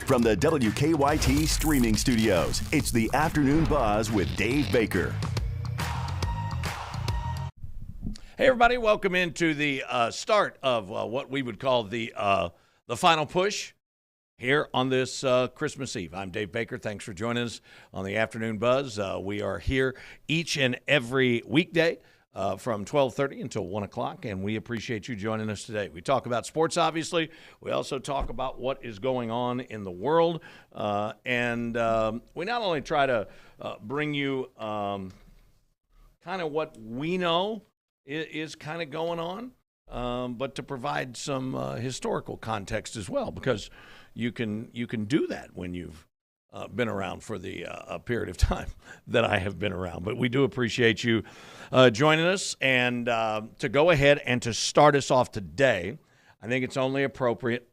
From the WKYT streaming studios, it's the Afternoon Buzz with Dave Baker. Hey, everybody, welcome into the start of what we would call the final push here on this Christmas Eve. I'm Dave Baker. Thanks for joining us on the Afternoon Buzz. We are here each and every weekday from 12:30 until 1 o'clock, and we appreciate you joining us today. We talk about sports, obviously. We also talk about what is going on in the world, and we not only try to bring you kind of what we know is kind of going on, but to provide some historical context as well, because you can do that when you've been around for the a period of time that I have been around. But we do appreciate you joining us, and to go ahead and to start us off today, I think it's only appropriate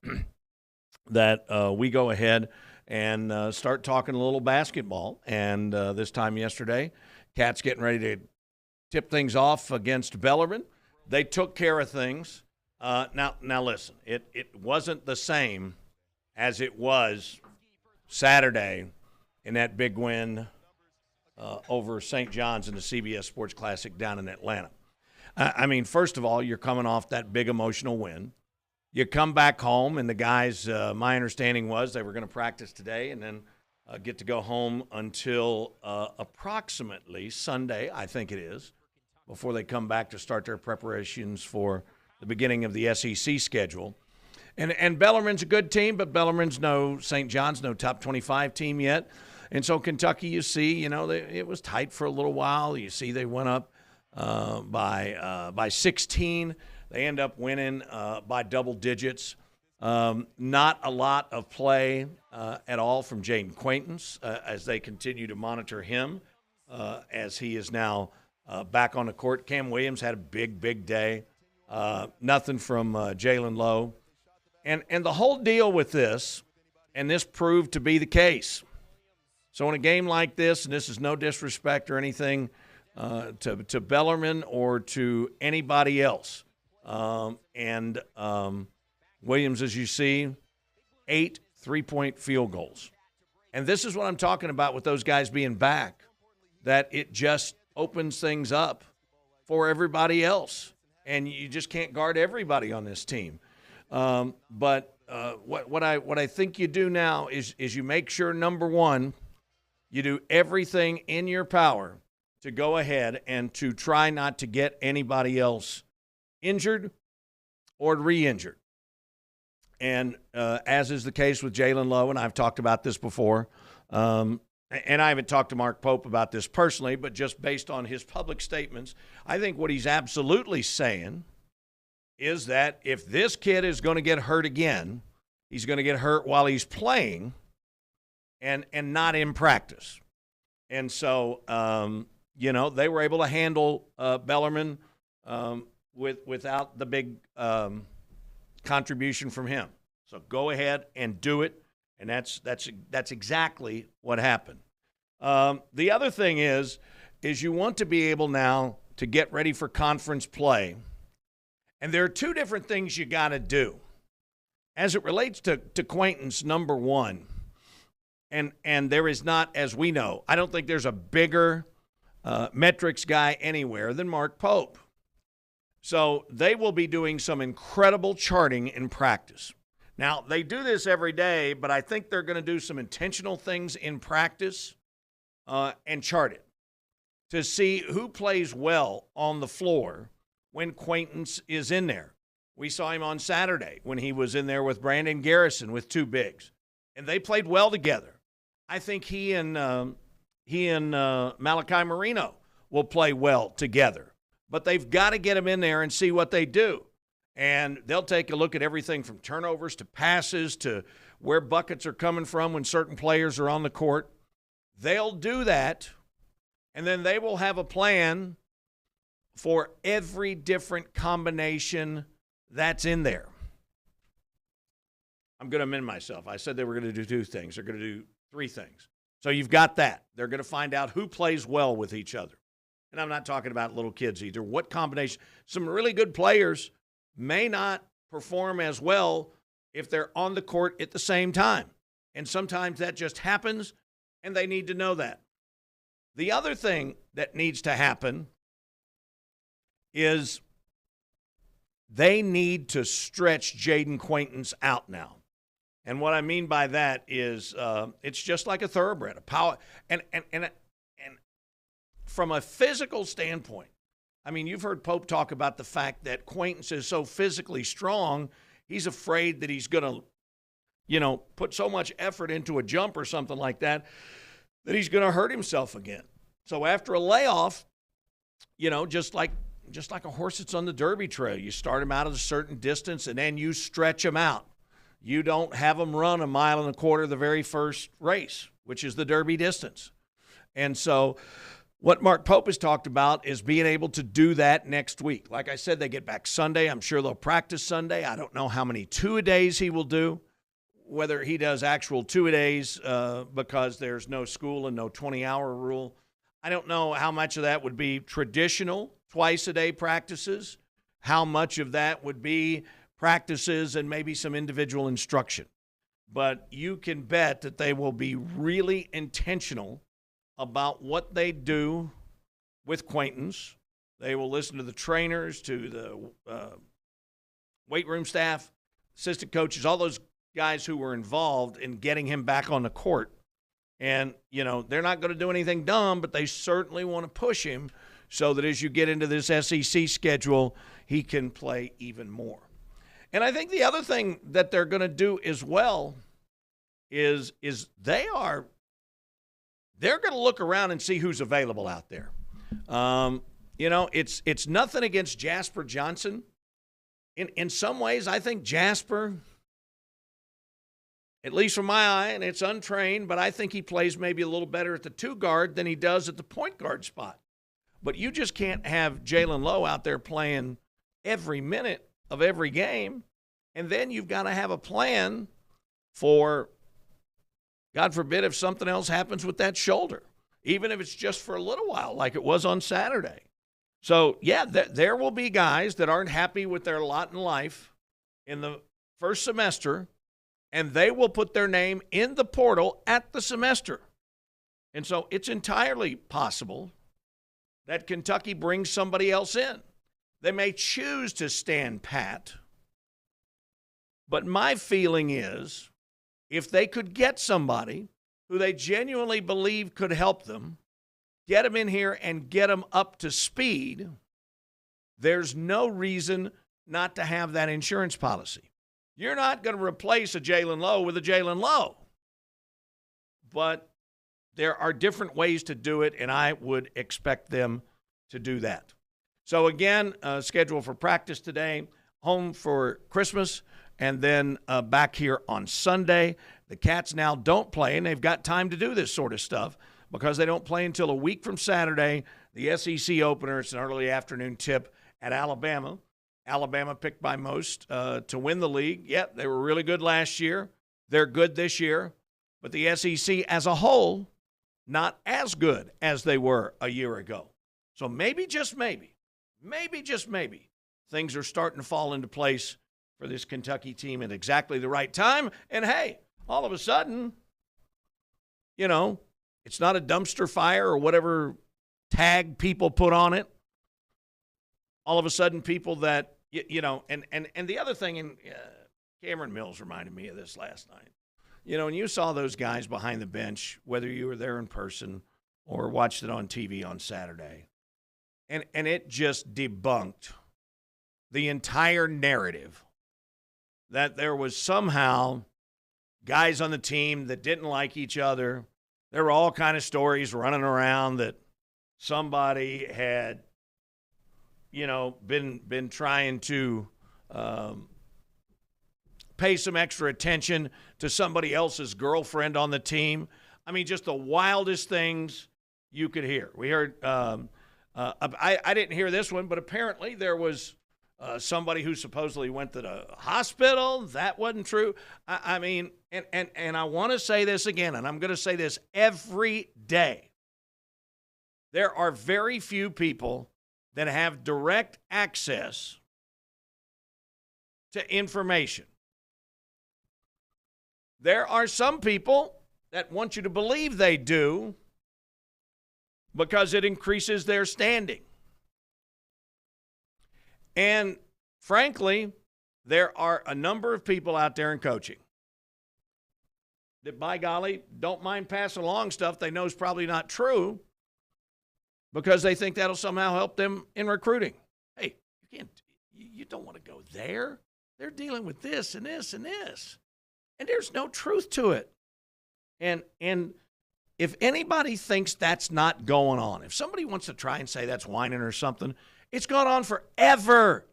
that we go ahead and start talking a little basketball. And this time yesterday, Cats getting ready to tip things off against Bellarmine. They took care of things. Now listen, it wasn't the same as it was Saturday in that big win over St. John's in the CBS Sports Classic down in Atlanta. I mean, first of all, you're coming off that big emotional win. You come back home, and the guys, my understanding was they were going to practice today and then get to go home until approximately Sunday, I think it is, before they come back to start their preparations for the beginning of the SEC schedule. And Bellarmine's a good team, but Bellarmine's no St. John's, no top 25 team yet. And so Kentucky, you see, it was tight for a little while. You see they went up by 16. They end up winning by double digits. Not a lot of play at all from Jaden Quaintance as they continue to monitor him as he is now back on the court. Cam Williams had a big day. Nothing from Jalen Lowe. And the whole deal with this, and this proved to be the case. So in a game like this, and this is no disrespect or anything to Bellarmine or to anybody else, Williams, as you see, 8 3-point field goals. And this is what I'm talking about with those guys being back, that it just opens things up for everybody else. And you just can't guard everybody on this team. But what I think you do now is you make sure, number one, you do everything in your power to go ahead and to try not to get anybody else injured or re-injured. And as is the case with Jalen Lowe, and I've talked about this before, and I haven't talked to Mark Pope about this personally, but just based on his public statements, I think what he's absolutely saying is that if this kid is going to get hurt again, he's going to get hurt while he's playing and not in practice. And so, they were able to handle Bellarmine without the big contribution from him. So go ahead and do it, and that's exactly what happened. The other thing is you want to be able now to get ready for conference play. And there are two different things you got to do. As it relates to Quaintance, number one, and there is not, as we know, I don't think there's a bigger metrics guy anywhere than Mark Pope. So they will be doing some incredible charting in practice. Now, they do this every day, but I think they're going to do some intentional things in practice and chart it to see who plays well on the floor when Quaintance is in there. We saw him on Saturday when he was in there with Brandon Garrison with two bigs, and they played well together. I think he and Malachi Marino will play well together, but they've got to get him in there and see what they do. And they'll take a look at everything from turnovers to passes to where buckets are coming from when certain players are on the court. They'll do that, and then they will have a plan for every different combination that's in there. I'm going to amend myself. I said they were going to do two things. They're going to do three things. So you've got that. They're going to find out who plays well with each other. And I'm not talking about little kids either. What combination? Some really good players may not perform as well if they're on the court at the same time. And sometimes that just happens, and they need to know that. The other thing that needs to happen is they need to stretch Jaden Quaintance out now. And what I mean by that is it's just like a thoroughbred, a power. And from a physical standpoint, I mean, you've heard Pope talk about the fact that Quaintance is so physically strong, he's afraid that he's going to, put so much effort into a jump or something like that, that he's going to hurt himself again. So after a layoff, just like a horse that's on the Derby trail, you start him out at a certain distance and then you stretch him out. You don't have them run 1.25 miles the very first race, which is the Derby distance. And so what Mark Pope has talked about is being able to do that next week. Like I said, they get back Sunday. I'm sure they'll practice Sunday. I don't know how many two-a-days he will do, whether he does actual two-a-days because there's no school and no 20-hour rule. I don't know how much of that would be traditional twice-a-day practices, how much of that would be practices and maybe some individual instruction. But you can bet that they will be really intentional about what they do with Quaintance. They will listen to the trainers, to the weight room staff, assistant coaches, all those guys who were involved in getting him back on the court. And, they're not going to do anything dumb, but they certainly want to push him so that as you get into this SEC schedule, he can play even more. And I think the other thing that they're going to do as well is they're going to look around and see who's available out there. It's nothing against Jasper Johnson. In some ways, I think Jasper, at least from my eye, and it's untrained, but I think he plays maybe a little better at the two guard than he does at the point guard spot. But you just can't have Jalen Lowe out there playing every minute of every game, and then you've got to have a plan for, God forbid, if something else happens with that shoulder, even if it's just for a little while like it was on Saturday. So, yeah, there will be guys that aren't happy with their lot in life in the first semester, and they will put their name in the portal at the semester. And so it's entirely possible that Kentucky brings somebody else in. They may choose to stand pat, but my feeling is if they could get somebody who they genuinely believe could help them, get them in here and get them up to speed, there's no reason not to have that insurance policy. You're not going to replace a Jalen Lowe with a Jalen Lowe, but there are different ways to do it, and I would expect them to do that. So, again, schedule for practice today, home for Christmas, and then back here on Sunday. The Cats now don't play, and they've got time to do this sort of stuff because they don't play until a week from Saturday. The SEC opener, it's an early afternoon tip at Alabama. Alabama picked by most to win the league. Yeah, they were really good last year. They're good this year. But the SEC as a whole, not as good as they were a year ago. So maybe, just maybe, things are starting to fall into place for this Kentucky team at exactly the right time. And, hey, all of a sudden, it's not a dumpster fire or whatever tag people put on it. All of a sudden, people that, and the other thing, and Cameron Mills reminded me of this last night. And you saw those guys behind the bench, whether you were there in person or watched it on TV on Saturday, and it just debunked the entire narrative that there was somehow guys on the team that didn't like each other. There were all kind of stories running around that somebody had, been trying to pay some extra attention to somebody else's girlfriend on the team. I mean, just the wildest things you could hear. We heard, I didn't hear this one, but apparently there was somebody who supposedly went to the hospital. That wasn't true. I mean, and I want to say this again, and I'm going to say this every day. There are very few people that have direct access to information There are some people that want you to believe they do because it increases their standing. And frankly, there are a number of people out there in coaching that, by golly, don't mind passing along stuff they know is probably not true because they think that'll somehow help them in recruiting. Hey, you don't want to go there. They're dealing with this and this and this. And there's no truth to it. And if anybody thinks that's not going on, if somebody wants to try and say that's whining or something, it's gone on forever.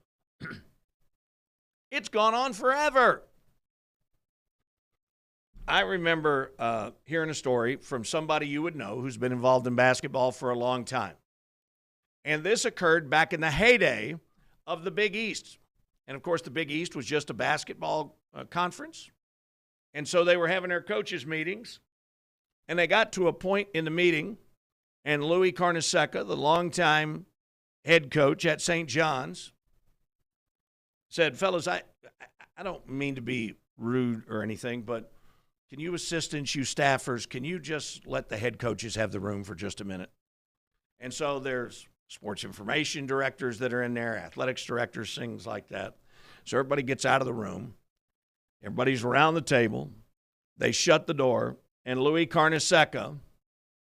It's gone on forever. I remember hearing a story from somebody you would know who's been involved in basketball for a long time. And this occurred back in the heyday of the Big East. And, of course, the Big East was just a basketball conference. And so they were having their coaches' meetings. And they got to a point in the meeting, and Louis Carnesecca, the longtime head coach at St. John's, said, fellas, I don't mean to be rude or anything, but can you assistants, you staffers, can you just let the head coaches have the room for just a minute? And so there's sports information directors that are in there, athletics directors, things like that. So everybody gets out of the room. Everybody's around the table. They shut the door, and Louis Carnesecca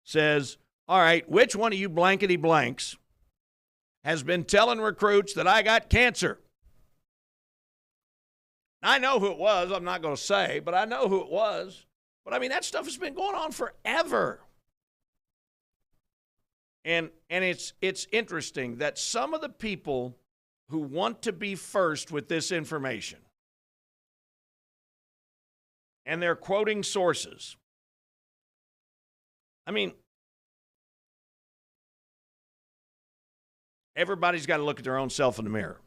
says, all right, which one of you blankety blanks has been telling recruits that I got cancer? I know who it was. I'm not going to say, but I know who it was. But, I mean, that stuff has been going on forever. And it's interesting that some of the people who want to be first with this information, and they're quoting sources. I mean, everybody's got to look at their own self in the mirror.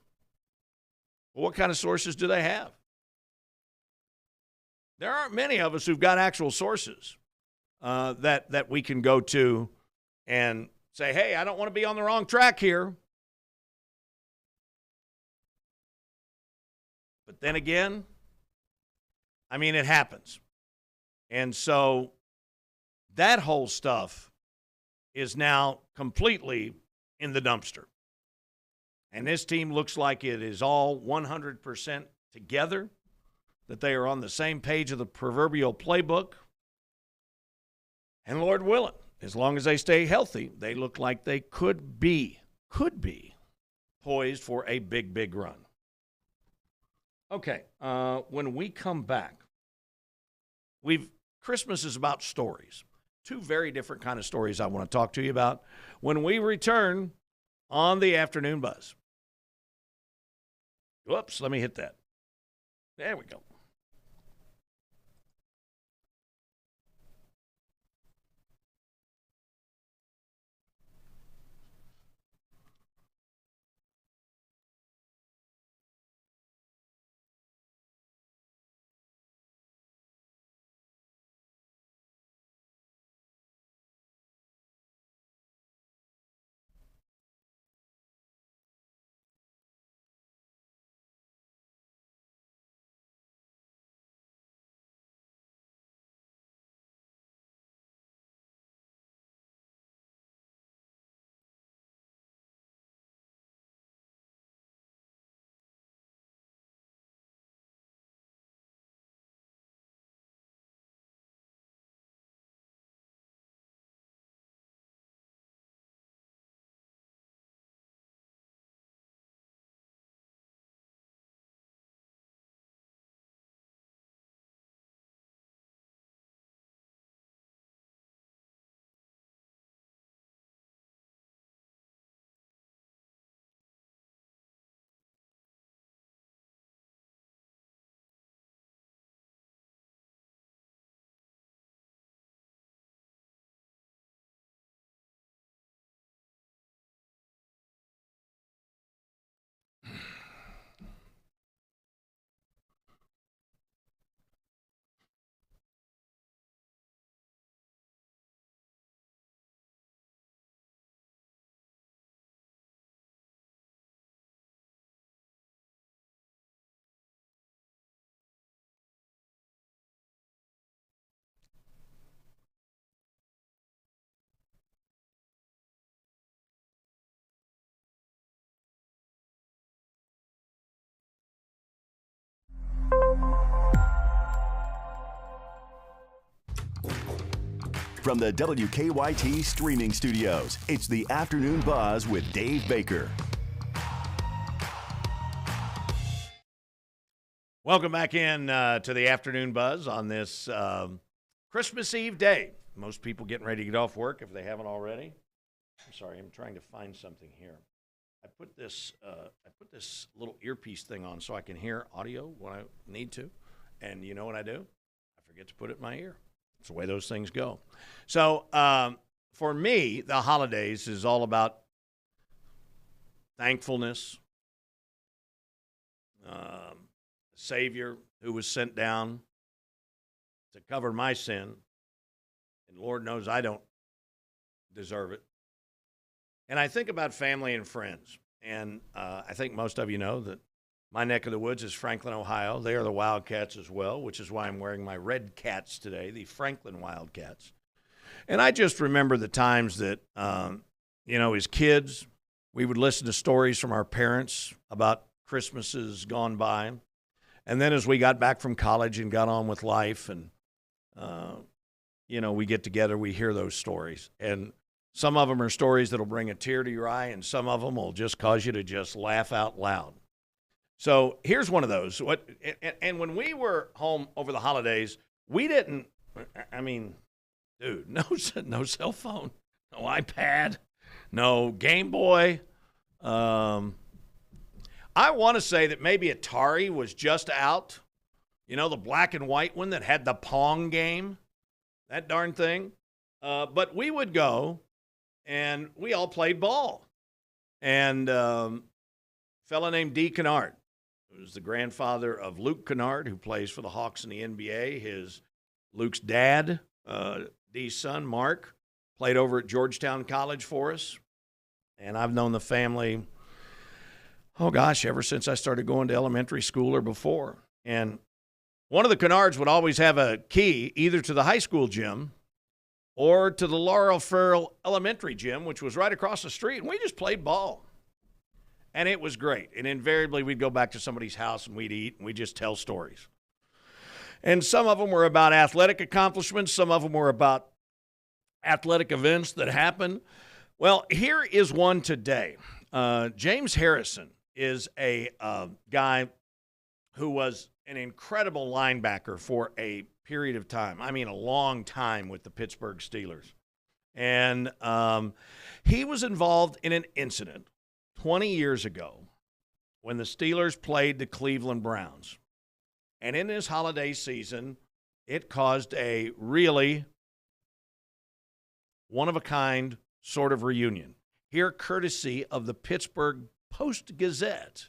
Well, what kind of sources do they have? There aren't many of us who've got actual sources that we can go to and say, hey, I don't want to be on the wrong track here. But then again, I mean, it happens. And so that whole stuff is now completely in the dumpster. And this team looks like it is all 100% together, that they are on the same page of the proverbial playbook. And Lord willing, as long as they stay healthy, they look like they could be poised for a big, big run. Okay, when we come back, Christmas is about stories. Two very different kind of stories I want to talk to you about when we return on the Afternoon Buzz. Whoops, let me hit that. There we go. From the WKYT streaming studios, it's the Afternoon Buzz with Dave Baker. Welcome back in to the Afternoon Buzz on this Christmas Eve day. Most people getting ready to get off work if they haven't already. I'm sorry, I'm trying to find something here. I put this little earpiece thing on so I can hear audio when I need to. And you know what I do? I forget to put it in my ear. It's the way those things go. So for me, the holidays is all about thankfulness. Savior who was sent down to cover my sin. And Lord knows I don't deserve it. And I think about family and friends. And I think most of you know that my neck of the woods is Franklin, Ohio. They are the Wildcats as well, which is why I'm wearing my red cats today, the Franklin Wildcats. And I just remember the times that, as kids, we would listen to stories from our parents about Christmases gone by. And then as we got back from college and got on with life and, we get together, we hear those stories. And some of them are stories that will bring a tear to your eye, and some of them will just cause you to just laugh out loud. So here's one of those. And when we were home over the holidays, we didn't, no cell phone, no iPad, no Game Boy. I want to say that maybe Atari was just out. The black and white one that had the Pong game, that darn thing. But we would go, and we all played ball. And a fella named Dee Kennard, who was the grandfather of Luke Kennard, who plays for the Hawks in the NBA. Luke's dad, Dee's son, Mark, played over at Georgetown College for us. And I've known the family, ever since I started going to elementary school or before. And one of the Kennards would always have a key either to the high school gym or to the Laurel Farrell Elementary gym, which was right across the street. And we just played ball. And it was great. And invariably, we'd go back to somebody's house and we'd eat and we'd just tell stories. And some of them were about athletic accomplishments. Some of them were about athletic events that happened. Well, here is one today. James Harrison is a guy who was an incredible linebacker for a period of time. I mean, a long time with the Pittsburgh Steelers. And he was involved in an incident 20 years ago when the Steelers played the Cleveland Browns. And in this holiday season, it caused a really one-of-a-kind sort of reunion. Here, courtesy of the Pittsburgh Post-Gazette,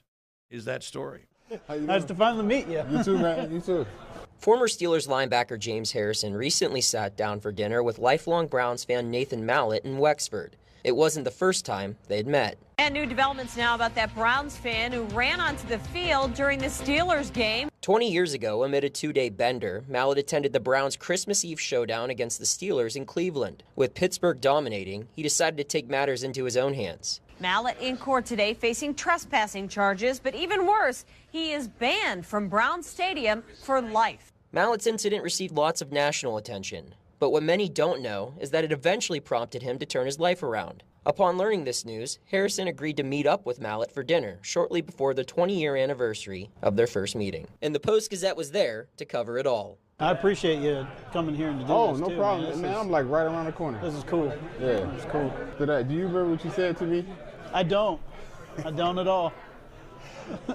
is that story. Nice to finally meet you. You too, man. You too. Former Steelers linebacker James Harrison recently sat down for dinner with lifelong Browns fan Nathan Mallett in Wexford. It wasn't the first time they'd met. And new developments now about that Browns fan who ran onto the field during the Steelers game. 20 years ago, amid a two-day bender, Mallett attended the Browns' Christmas Eve showdown against the Steelers in Cleveland. With Pittsburgh dominating, he decided to take matters into his own hands. Mallett in court today facing trespassing charges, but even worse, he is banned from Brown Stadium for life. Mallett's incident received lots of national attention, but what many don't know is that it eventually prompted him to turn his life around. Upon learning this news, Harrison agreed to meet up with Mallett for dinner shortly before the 20-year anniversary of their first meeting. And the Post-Gazette was there to cover it all. I appreciate you coming here and to do Oh, this no too, problem, man. I'm like right around the corner. This is cool. Yeah. It's cool. Do you remember what you said to me? I don't at all.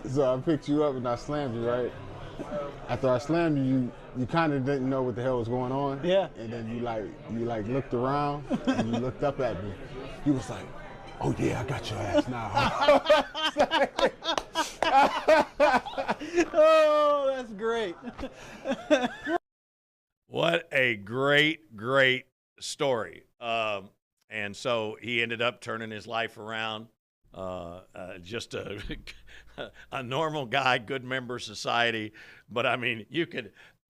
So I picked you up and I slammed you, right? After I slammed you, you kind of didn't know what the hell was going on. Yeah. And then you looked around and you looked up at me. You was like, "Oh yeah, I got your ass now." Oh, that's great. What a great, great story. And so he ended up turning his life around. Just a normal guy, good member of society. But, I mean,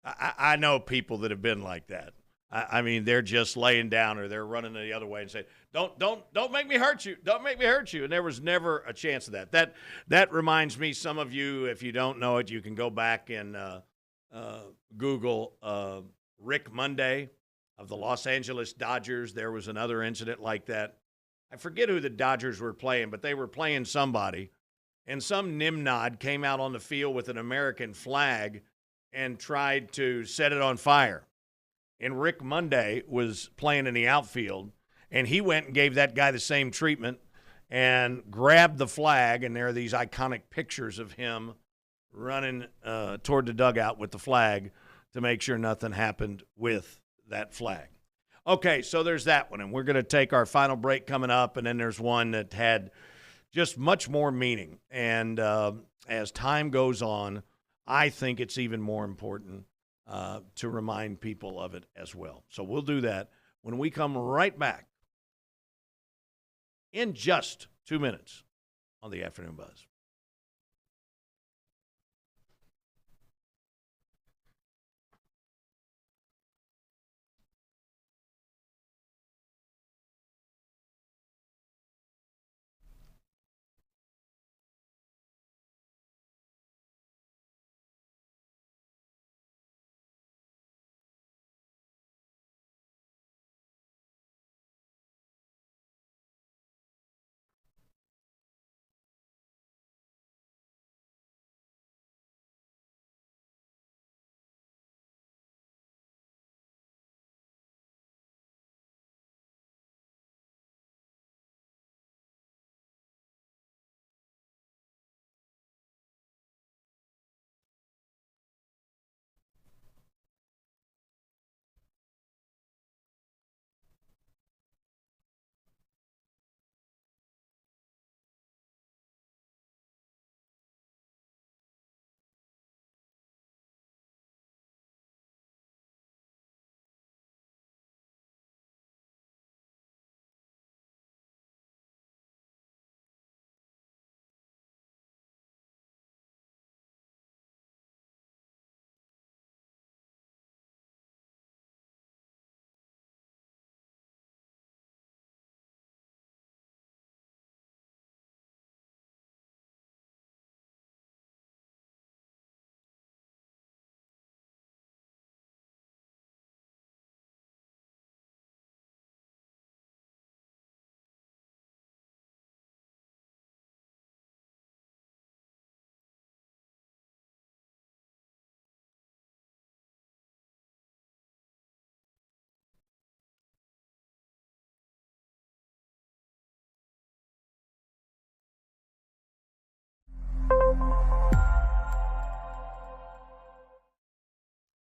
I know people that have been like that. I mean, they're just laying down or they're running the other way and say, don't make me hurt you. Don't make me hurt you. And there was never a chance of that. That reminds me, some of you, if you don't know it, you can go back and Google Rick Monday. of the Los Angeles Dodgers. There was another incident like that. I forget who the Dodgers were playing, but they were playing somebody, and some nimnod came out on the field with an American flag and tried to set it on fire. And Rick Monday was playing in the outfield, and he went and gave that guy the same treatment and grabbed the flag, and there are these iconic pictures of him running toward the dugout with the flag to make sure nothing happened with that flag. Okay, so there's that one, and we're going to take our final break coming up, and then there's one that had just much more meaning. And as time goes on, I think it's even more important to remind people of it as well. So we'll do that when we come right back in just 2 minutes on the Afternoon Buzz.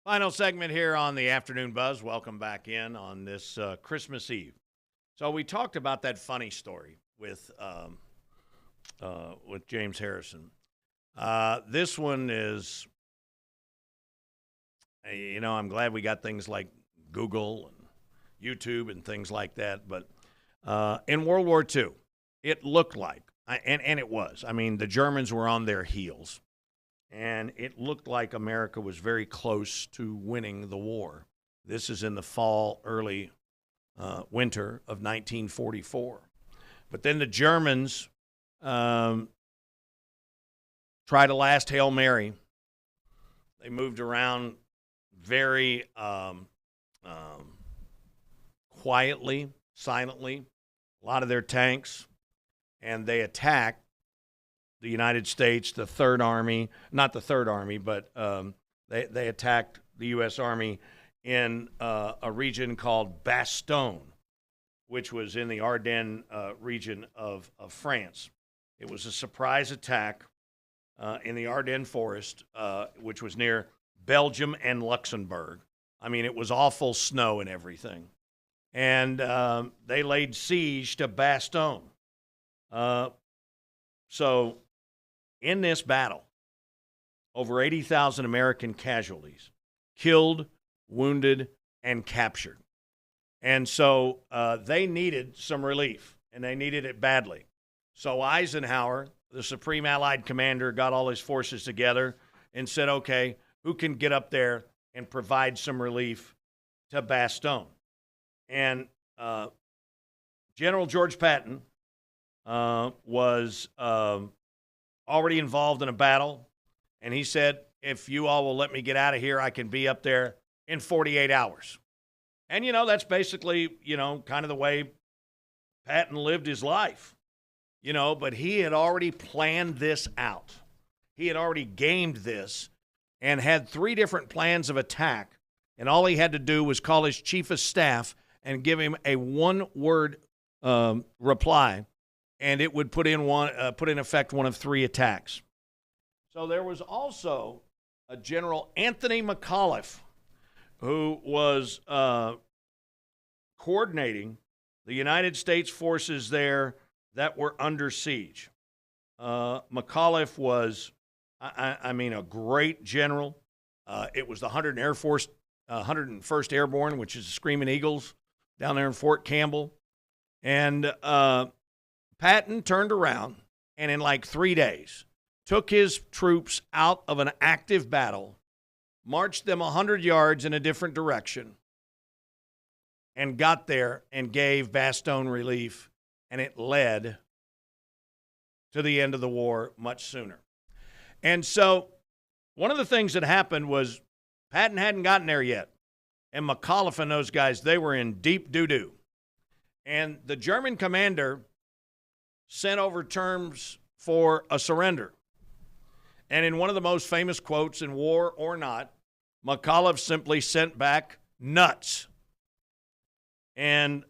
Final segment here on the Afternoon Buzz. Welcome back in on this Christmas Eve. So we talked about that funny story with James Harrison. This one is, I'm glad we got things like Google and YouTube and things like that. But in World War II, it looked like, and it was. I mean, the Germans were on their heels. And it looked like America was very close to winning the war. This is in the fall, early winter of 1944. But then the Germans tried a last Hail Mary. They moved around very quietly, silently, a lot of their tanks, and they attacked the United States, the Third Army, not the Third Army, but they attacked the U.S. Army in a region called Bastogne, which was in the Ardennes region of France. It was a surprise attack in the Ardennes forest, which was near Belgium and Luxembourg. I mean, it was awful snow and everything. And they laid siege to Bastogne. So in this battle, over 80,000 American casualties, killed, wounded, and captured. And so they needed some relief, and they needed it badly. So Eisenhower, the Supreme Allied Commander, got all his forces together and said, okay, who can get up there and provide some relief to Bastogne? And General George Patton was already involved in a battle, and he said, if you all will let me get out of here, I can be up there in 48 hours. And, that's basically, kind of the way Patton lived his life, but he had already planned this out. He had already gamed this and had 3 different plans of attack. And all he had to do was call his chief of staff and give him a 1-word reply, and it would put in effect one of 3 attacks. So there was also a General Anthony McAuliffe, who was coordinating the United States forces there that were under siege. McAuliffe was, a great general. It was the 101st Airborne, which is the Screaming Eagles, down there in Fort Campbell. And Patton turned around and in like 3 days took his troops out of an active battle, marched them 100 yards in a different direction, and got there and gave Bastogne relief, and it led to the end of the war much sooner. And so one of the things that happened was Patton hadn't gotten there yet, and McAuliffe and those guys, they were in deep doo-doo. And the German commander sent over terms for a surrender. And in one of the most famous quotes in War or Not, McAuliffe simply sent back nuts. And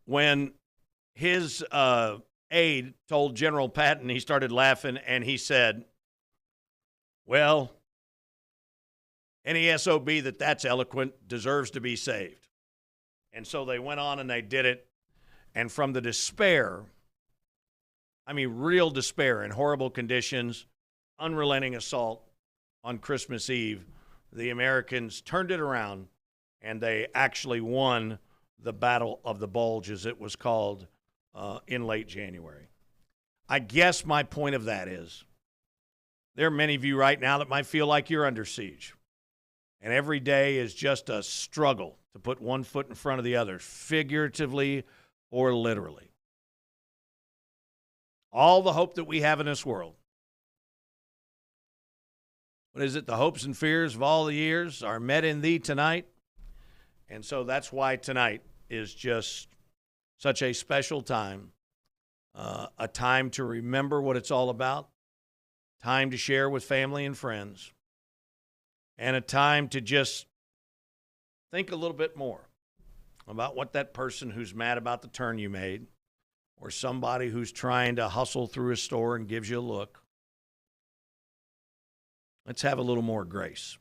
when his aide told General Patton, he started laughing and he said, well, any SOB that's eloquent deserves to be saved. And so they went on and they did it. And from the despair, real despair in horrible conditions, unrelenting assault on Christmas Eve, the Americans turned it around and they actually won the Battle of the Bulge, as it was called, in late January. I guess my point of that is there are many of you right now that might feel like you're under siege. And every day is just a struggle to put one foot in front of the other, figuratively or literally. All the hope that we have in this world. What is it? The hopes and fears of all the years are met in thee tonight. And so that's why tonight is just such a special time, a time to remember what it's all about, time to share with family and friends, and a time to just think a little bit more about what that person who's mad about the turn you made, or somebody who's trying to hustle through a store and gives you a look. Let's have a little more grace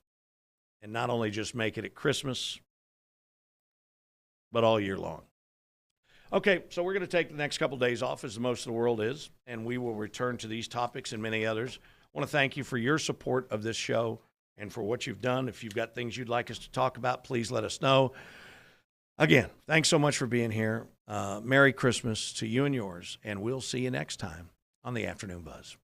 and not only just make it at Christmas, but all year long. Okay, so we're going to take the next couple days off, as most of the world is, and we will return to these topics and many others. I want to thank you for your support of this show and for what you've done. If you've got things you'd like us to talk about, please let us know. Again, thanks so much for being here. Merry Christmas to you and yours, and we'll see you next time on the Afternoon Buzz.